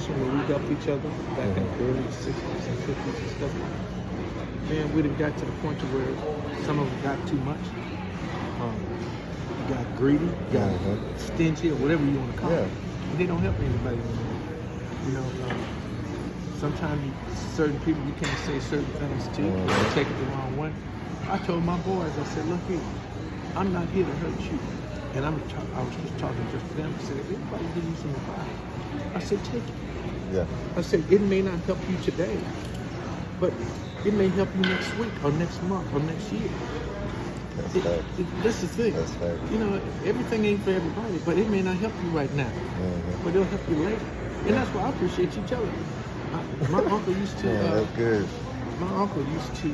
generation where we helped each other back in the early 60s and 50s and stuff like that. Man, we done got to the point to where some of them got too much. You got greedy, you got stingy, or whatever you want to call it. And they don't help anybody anymore. You know, sometimes certain people you can't say certain things to, they take it the wrong way. I told my boys, I said, look here, I'm not here to hurt you. And I was just talking just to them. I said, if anybody give you some advice, I said, take it. Yeah. I said, it may not help you today, but it may help you next week or next month or next year. That's the thing. That's fact. You know, everything ain't for everybody, but it may not help you right now, but it'll help you later. And that's why I appreciate you telling me. My uncle used to. That's good. My uncle used to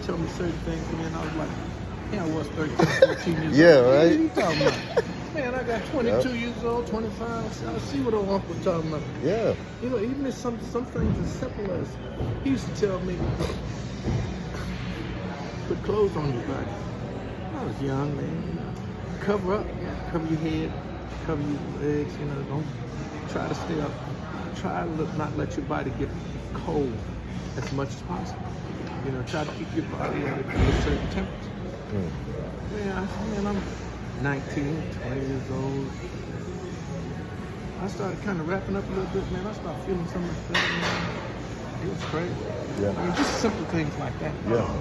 tell me certain things, and I was like, yeah, I was 13, 14 years old. Yeah, right? What are you talking about? Man, I got 22 years old, 25. I see what old uncle talking about. Yeah. You know, even if some things as simple as, he used to tell me, put clothes on your body. I was young, man. You know, cover up, cover your head, cover your legs. You know, don't try to stay up. Try to not let your body get cold as much as possible. You know, try to keep your body at a certain temperature. Man, I'm 19, 20 years old. I started kind of wrapping up a little bit, man. I started feeling so much better, man. It was crazy. Yeah. I mean, just simple things like that. Yeah.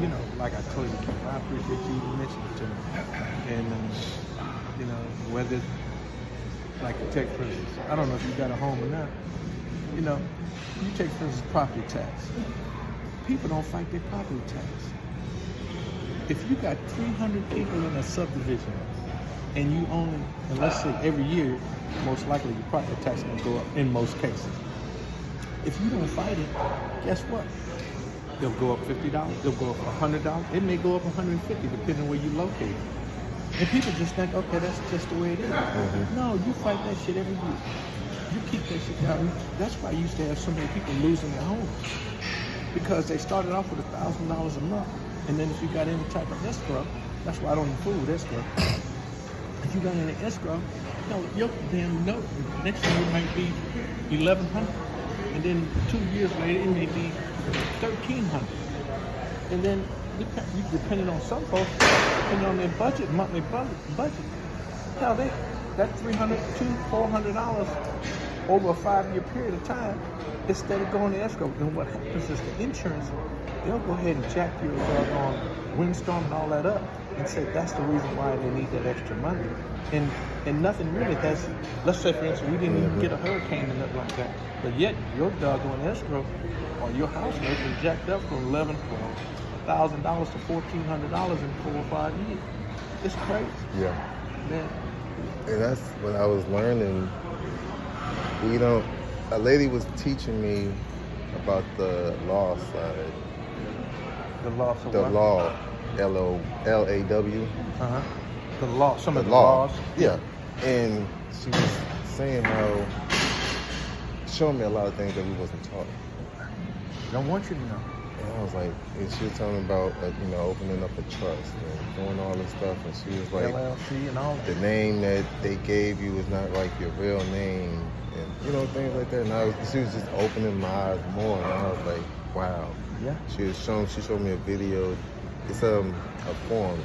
You know, like I told you, I appreciate you even mentioning it to me. And, you know, whether it's like you take, for instance, I don't know if you got a home or not. You know, you take, for instance, property tax. People don't fight their property tax. If you got 300 people in a subdivision and you only, and let's say every year, most likely your property tax is going to go up in most cases. If you don't fight it, guess what? They'll go up $50, they'll go up $100, it may go up $150 depending where you're located. And people just think, okay, that's just the way it is. No, you fight that shit every year. You keep that shit down. That's why I used to have so many people losing their homes. Because they started off with $1,000 a month. And then if you got any type of escrow, that's why I don't even fool with escrow. If you got any escrow, your damn note, next year it might be $1,100. And then 2 years later, it may be $1,300. And then, depending on some folks, depending on their budget, monthly budget, hell, that $300, $400 over a 5-year period of time, instead of going to escrow. And what happens is the insurance, they'll go ahead and jack your doggone windstorm and all that up and say that's the reason why they need that extra money. And nothing really has, let's say for instance, we didn't even get a hurricane and nothing like that. But yet your doggone escrow or your house note was jacked up from $1,000 to $1,400 in 4 or 5 years. It's crazy. Yeah. Man. And that's what I was learning. A lady was teaching me about the law side. The law of The what? law, L-A-W. The law, some of the law. laws. Yeah. And she was saying how, showing me a lot of things that we wasn't taught. Don't want you to know. And I was like, and she was telling me about, opening up a trust and doing all this stuff. And she was like, LLC and all the that. name that they gave you is not like your real name. And, things like that. And she was just opening my eyes more. And I was like, wow. Yeah. She showed me a video. It's a form,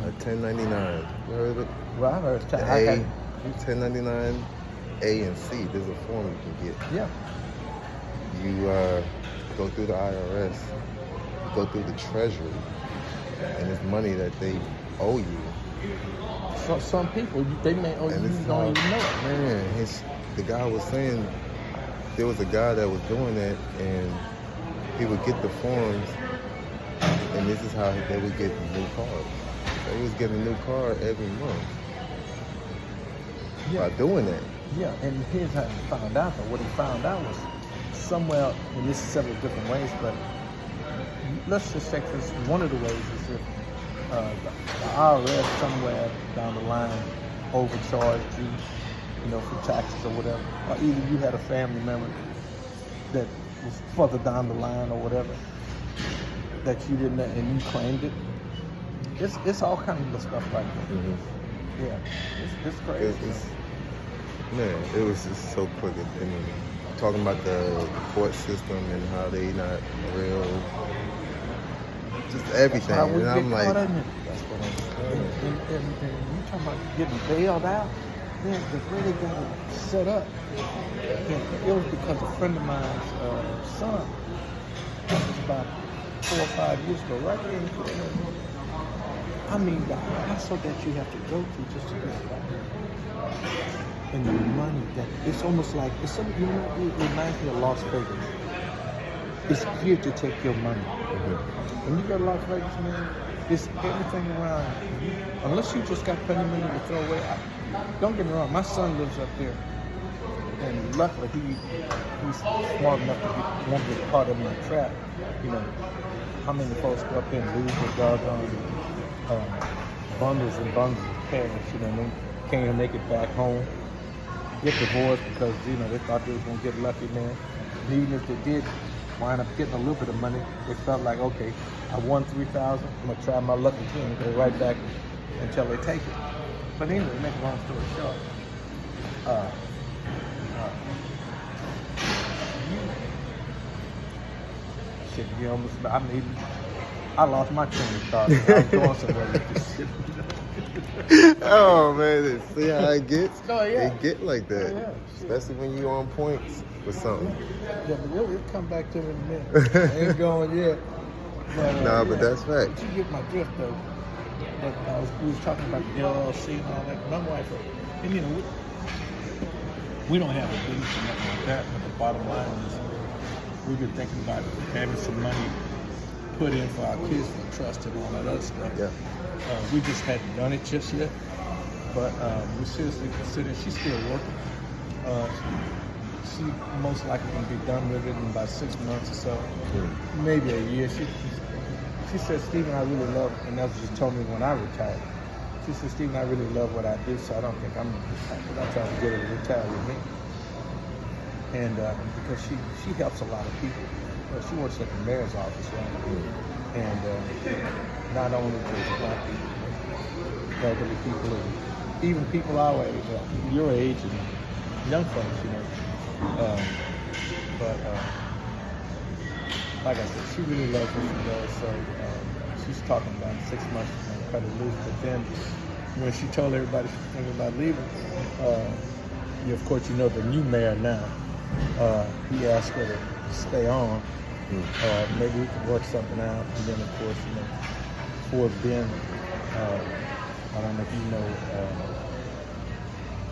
a 1099. You heard of it? Well, I heard A, 1099, A and C. There's a form you can get. Yeah. You go through the IRS, go through the Treasury, and it's money that they owe you. So, some people, they may owe you, you don't even know it. Man, the guy was saying there was a guy that was doing that, and he would get the forms, and this is how they would get new cars. They was getting a new car every month by doing that. Yeah, and here's how he found out, though. What he found out was somewhere, and this is several different ways, but let's just say, for instance, one of the ways is if the IRS somewhere down the line overcharged you, for taxes or whatever, or either you had a family member that was further down the line or whatever that you didn't, and you claimed it. It's all kinds of stuff like that. Yeah, it's crazy. Man, it was just so crooked. I mean, talking about the court system and how they not real, just everything. How we And get I'm like, caught in it. that's what I'm And, saying. and you talking about getting bailed out? Man, the way they got it set up, and it was because a friend of mine's son, that was about 4 or 5 years ago, right there in Cleveland. I mean, the hassle that you have to go through just to get back. And the money that, it's almost like, it's something, you know, it reminds me of Las Vegas. It's here to take your money. When you go to Las Vegas, man, it's everything around you. Unless you just got plenty of money to throw away. Don't get me wrong, my son lives up there. And luckily, he's smart enough to won't get caught in my trap. You know, how many folks go up there and lose their doggone bundles and bundles of cash, you know, and they can't even make it back home. Get divorced because, you know, they thought they was going to get lucky, man. And even if they did wind up getting a little bit of money, they felt like, okay, I won $3,000, I'm going to try my luck again and go right back until they take it. But anyway, make a long story short, you almost, I lost my train of thought. I was going somewhere with this shit. Oh man, see how it gets? Oh, yeah. It get like that, Oh, yeah. especially when you on points with something. Yeah, but it'll come back to me in a minute. I ain't going yet. But, Nah, but that's fact. But you get my drift though. But we was talking about the LLC and all that. My wife, and you know, we don't have a business or nothing like that. But the bottom line is, we've been thinking about having some money put in for our kids for trust and all that other stuff. Yeah. We just hadn't done it just yet, but we seriously consider. She's still working. She most likely going to be done with it in about 6 months or so, maybe a year. She said, Stephen, I really love, and that's what she told me when I retired. She said, Stephen, I really love what I do, so I don't think I'm going to retire, but I try to get her to retire with me. And because she helps a lot of people. She works at the mayor's office, right? And not only just black people, but elderly people, and even people our age, your age, and young folks, you know. But like I said, she really loves what she does, so she's talking about 6 months she's going to cut it loose. But then when she told everybody she's thinking about leaving, of course, you know the new mayor now, he asked her to stay on. Maybe we could work something out. And then, of course, you know, for Ben, I don't know if you know,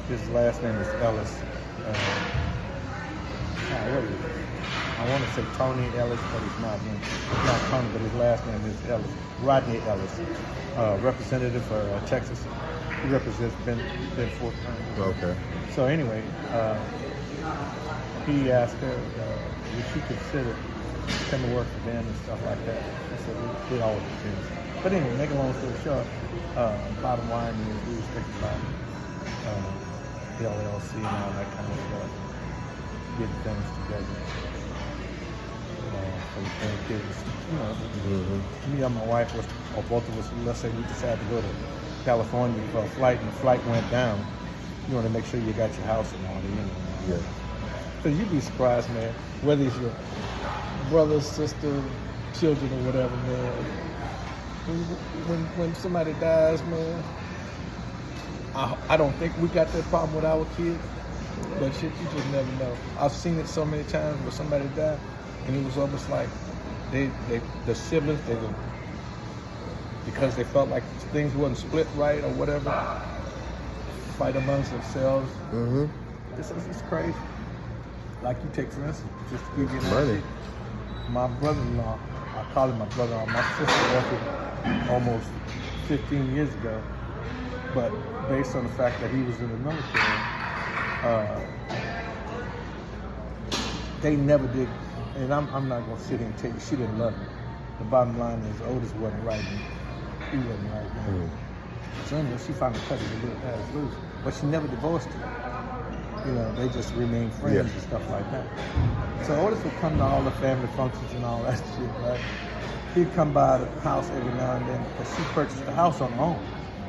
his last name is Ellis. What is it? I want to say Tony Ellis, but it's not him. It's not Tony, but his last name is Ellis. Rodney Ellis, representative for Texas. He represents Ben Fort. Okay. So anyway, he asked her if she considered coming to work for Ben and stuff like that. She said it always depends. But anyway, make a long story short, bottom line is we was thinking about the LLC and all that kind of stuff, getting things together for the grandkids. You know, me and my wife, or both of us, let's say we decided to go to California for a flight, and the flight went down. You want to make sure you got your house in order, you know. Yeah. So you'd be surprised, man, whether it's your brother, sister, children, or whatever, man. When somebody dies, man, I don't think we got that problem with our kids, but shit, you just never know. I've seen it so many times where somebody died, and it was almost like the siblings, because they felt like things wasn't split right or whatever, fight amongst themselves. It's crazy. Like you take, for instance, just to give you an idea, my brother-in-law, I call him my brother-in-law, my sister left him almost 15 years ago, but based on the fact that he was in the military, they never did, and I'm not going to sit here and tell you she didn't love him. The bottom line is Otis wasn't right, and he wasn't right, man. So anyway, she finally cut it loose, but she never divorced him. You know, they just remained friends and stuff like that. So Otis would come to all the family functions and all that shit, right? He'd come by the house every now and then because she purchased the house on her own.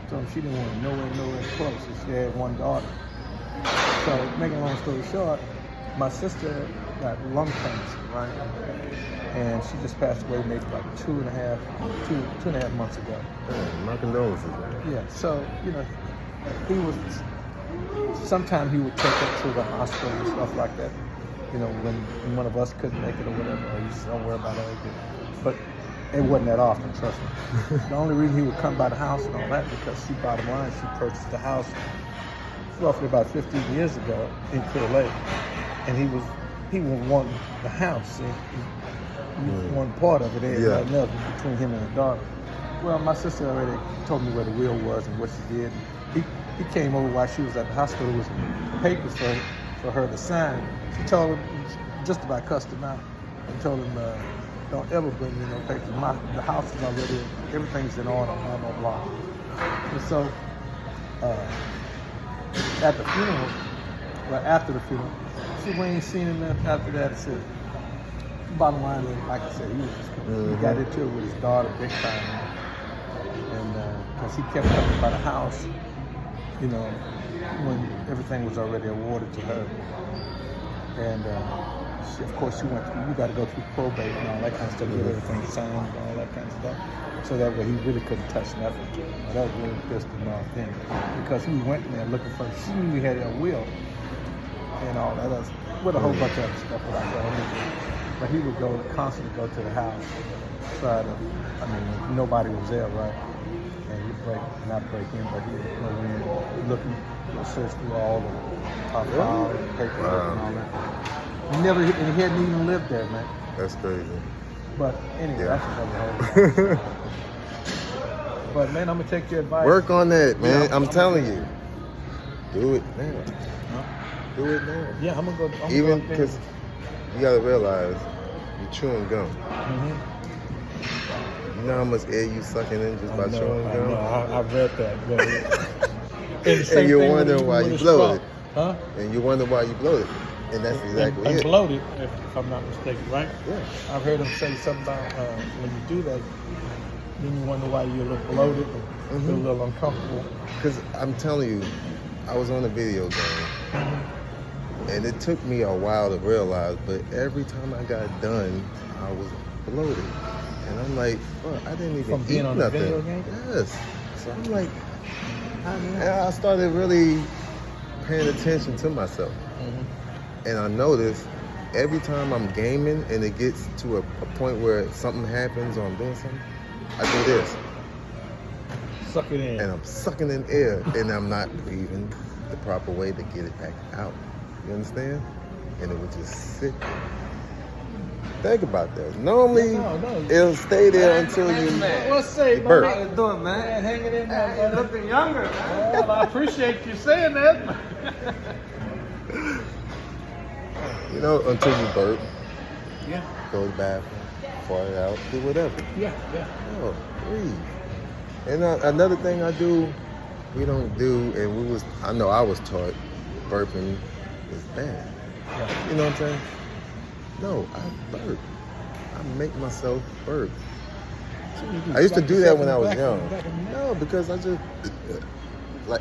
So she didn't want nowhere close. She had one daughter. So, making a long story short, my sister got lung cancer, right? And she just passed away maybe like two and a half months ago. Man, my condolences, man. Yeah. So, he was. Sometimes he would take her to the hospital and stuff like that. When one of us couldn't make it or whatever, or you don't worry about it. But it wasn't that often, trust me. The only reason he would come by the house and all that because bottom line, she purchased the house roughly about 15 years ago in Clear Lake, and he was wanting the house. He one part of it, and nothing else between him and the daughter. Well, my sister already told me where the will was and what she did. He came over while she was at the hospital with some papers for her to sign. She told him, just about cussed him out, and told him, don't ever bring me no papers. The house is already, everything's in order, blah, blah, blah. And so, at the funeral, after the funeral, we ain't seen him after that. I said, bottom line is, like I said, he was just he got into it with his daughter big time. And because he kept coming by the house, when everything was already awarded to her. And of course, you got to go through probate and all that kind of stuff, get everything signed and all that kind of stuff. So that way he really couldn't touch nothing. That was really pissed him off then. Because he went in there looking for, she knew he had a will and all that, with a whole bunch of other stuff like that. But he would constantly go to the house, nobody was there, right? And he'd not break in, but he would go in, looking, search through all the top files, paperwork and all that. He hadn't even lived there, man. That's crazy. But anyway, that's another whole. But man, I'm gonna take your advice. Work on that, man. I'm telling you. Do it now. Huh? Do it now. Yeah, I'm gonna go. Even because you gotta realize you're chewing gum. Mm-hmm. You know how much air you sucking in just by chewing gum? I've read that. But and you're wondering why you blow it. Huh? And you wonder why you blow it. And that's exactly it. Bloated, if I'm not mistaken, right? Yeah. I've heard him say something about when you do that, then you wonder why you're a little bloated or feel a little uncomfortable. Because I'm telling you, I was on a video game, and it took me a while to realize, but every time I got done, I was bloated. And I'm like, I didn't even From being eat on nothing. the video game? Yes. So I'm like, I started really paying attention to myself. And I noticed every time I'm gaming and it gets to a point where something happens or I'm doing something, I do this. Suck it in. And I'm sucking in air and I'm not breathing the proper way to get it back out. You understand? And it would just sit there. Think about that. Normally, it'll stay there until you burp. How you doing, man? Hanging in there. You're looking younger, man. Well, I appreciate you saying that. Until you burp, Yeah. go to the bathroom, fart it out, do whatever. Yeah. No, breathe. And another thing we don't do, and I know I was taught burping is bad. Yeah. You know what I'm saying? No, I burp. I make myself burp. I used to do that when I was young. No, because I just,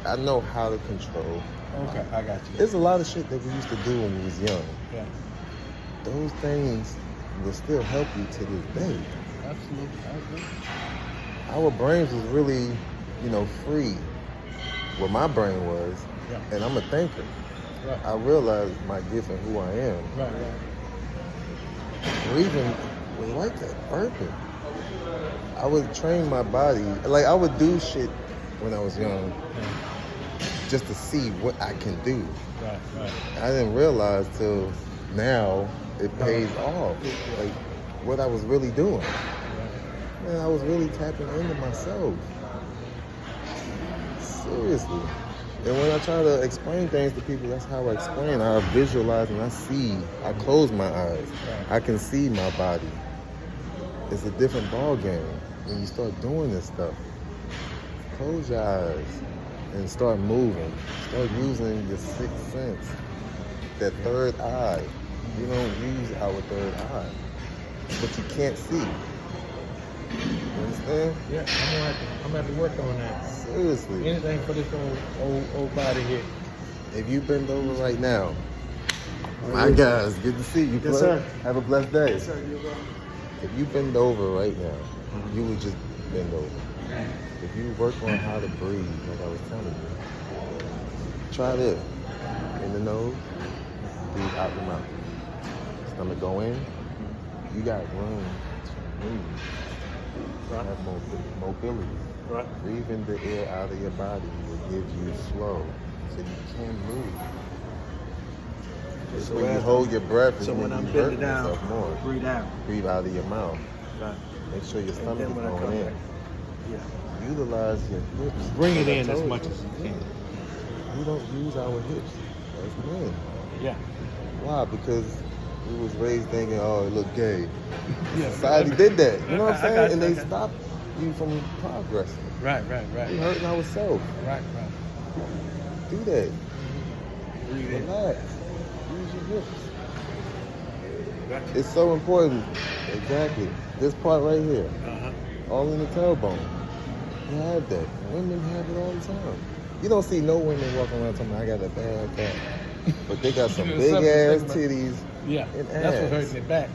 I know how to control. Okay, I got you. There's a lot of shit that we used to do when we was young. Yeah. Those things will still help you to this day. Absolutely. I agree. Our brains was really, free. What my brain was, and I'm a thinker. Right. I realized my gift and who I am. Right. Breathing was like that, burping. I would train my body. I would do shit when I was young just to see what I can do. Right. I didn't realize till now it pays off. What I was really doing. Man, I was really tapping into myself. Seriously. And when I try to explain things to people, that's how I explain. I visualize and I see. I close my eyes. I can see my body. It's a different ball game when you start doing this stuff. Close your eyes and start moving. Start using your sixth sense. That third eye. We don't use our third eye. But you can't see. You understand? Yeah, I'm gonna have to work on that. Seriously. Anything for this old body here. if you bend over right now, my guys, good to see you. Yes, sir. Have a blessed day. Yes, sir. You're welcome. If you bend over right now, you would just bend over. If you work on how to breathe, like I was telling you, try this. In the nose, breathe out the mouth. Stomach go in, you got room to move. Right. Have mobility. Right. Breathing the air out of your body will give you flow, so you can move. It's So when you as- hold your breath, is So when you I'm hurt bending down, yourself more. breathe out. Breathe out of your mouth. Right. Make sure your And stomach is then when I going come in. back, yeah. Utilize your hips. Bring it Like I in as told much you. as you can. We don't use our hips as men. Yeah. Why? Because we was raised thinking, oh, it looked gay. Yeah. Society did that. You know what I'm I saying? got you, And I they got you. stopped you from progressing. Right. We hurting ourselves. Right. Do that. Breathe in. Relax. Use your hips. Gotcha. It's so important. Exactly. This part right here. Uh-huh. All in the tailbone. You have that. Women have it all the time. You don't see no women walking around talking, I got a bad back. But they got some You know, big something to ass think about. titties Yeah. and That's what ass. hurts their back.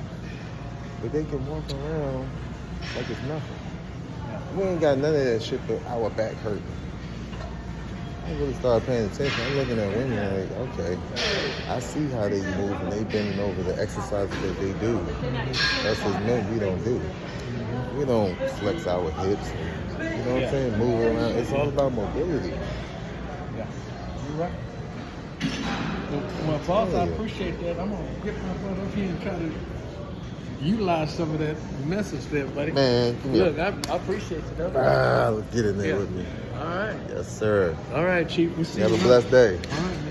But they can walk around like it's nothing. Yeah. We ain't got none of that shit, but our back hurting. I really started paying attention. I'm looking at women like, okay, I see how they move and they bending over the exercises that they do. That's as men we don't do. We don't flex our hips. And, you know what I'm saying? Move around. It's all about mobility. Yeah. You're right. Well, boss, I Yeah. appreciate that. I'm gonna get my butt up here and try to utilize some of that message there, buddy. Man, come here. Look, I appreciate you. Though. Let's get in there Yeah. with me. All right. Yes, sir. All right, Chief. We'll see You have you a blessed day. All right, man.